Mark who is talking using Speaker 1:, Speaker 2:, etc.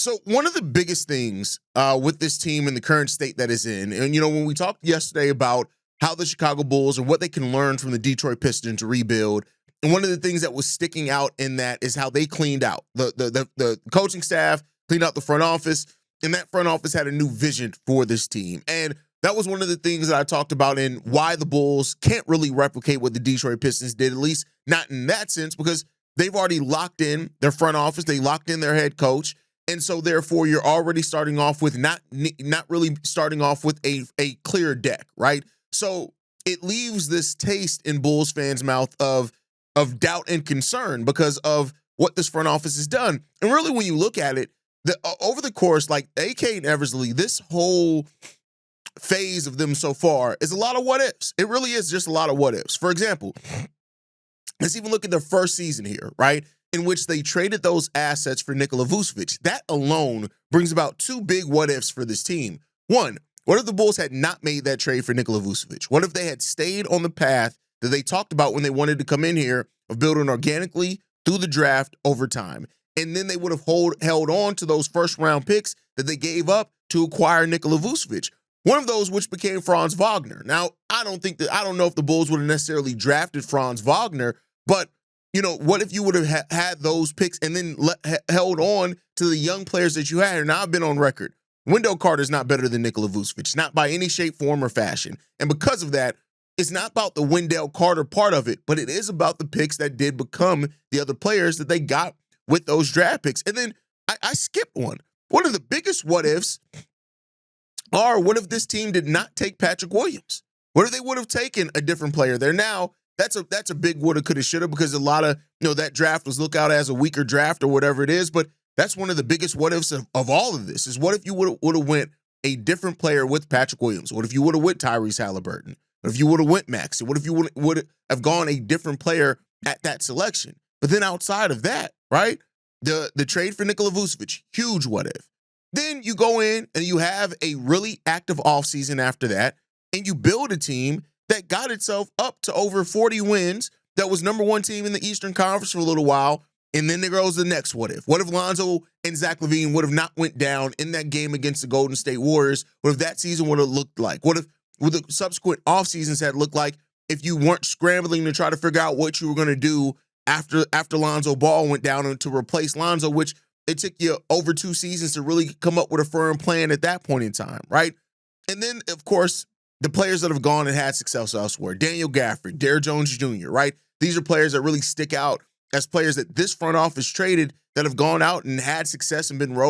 Speaker 1: So one of the biggest things with this team and the current state that is in, and when we talked yesterday about how the Chicago Bulls or what they can learn from the Detroit Pistons to rebuild, and one of the things that was sticking out in that is how they cleaned out the coaching staff, cleaned out the front office, and that front office had a new vision for this team. And that was one of the things that I talked about in why the Bulls can't really replicate what the Detroit Pistons did, at least not in that sense, because they've already locked in their front office, they locked in their head coach. And so therefore you're already starting off with not really starting off with a clear deck, right? So it leaves this taste in Bulls fans' mouth of doubt and concern because of what this front office has done. And really, when you look at it, over the course, like AK and Eversley, this whole phase of them so far is a lot of what ifs. It really is just a lot of what ifs. For example, let's even look at their first season here, right? In which they traded those assets for Nikola Vucevic. That alone brings about two big what ifs for this team. One, what if the Bulls had not made that trade for Nikola Vucevic? What if they had stayed on the path that they talked about when they wanted to come in here of building organically through the draft over time? And then they would have held on to those first round picks that they gave up to acquire Nikola Vucevic. One of those which became Franz Wagner. Now, I don't know if the Bulls would have necessarily drafted Franz Wagner, but what if you would have had those picks and then held on to the young players that you had? And I've been on record. Wendell Carter's not better than Nikola Vucevic, not by any shape, form, or fashion. And because of that, it's not about the Wendell Carter part of it, but it is about the picks that did become the other players that they got with those draft picks. And then I skipped one. One of the biggest what ifs are, what if this team did not take Patrick Williams? What if they would have taken a different player there? Now, that's a big woulda, coulda, shoulda, because a lot of, that draft was looked out as a weaker draft or whatever it is. But that's one of the biggest what ifs of all of this is what if you would have went a different player with Patrick Williams? What if you would have went Tyrese Halliburton? What if you would have went Maxey? What if you would have gone a different player at that selection? But then outside of that, right, the trade for Nikola Vucevic, huge what if. Then you go in and you have a really active offseason after that, and you build a team that got itself up to over 40 wins, that was number one team in the Eastern Conference for a little while, and then there goes the next what if. What if Lonzo and Zach LaVine would have not went down in that game against the Golden State Warriors? What if that season would have looked like? What the subsequent off seasons had looked like if you weren't scrambling to try to figure out what you were going to do after Lonzo Ball went down and to replace Lonzo, which it took you over 2 seasons to really come up with a firm plan at that point in time, right? And then, of course, the players that have gone and had success elsewhere, Daniel Gafford, Derrick Jones Jr., right? These are players that really stick out as players that this front office traded that have gone out and had success and been role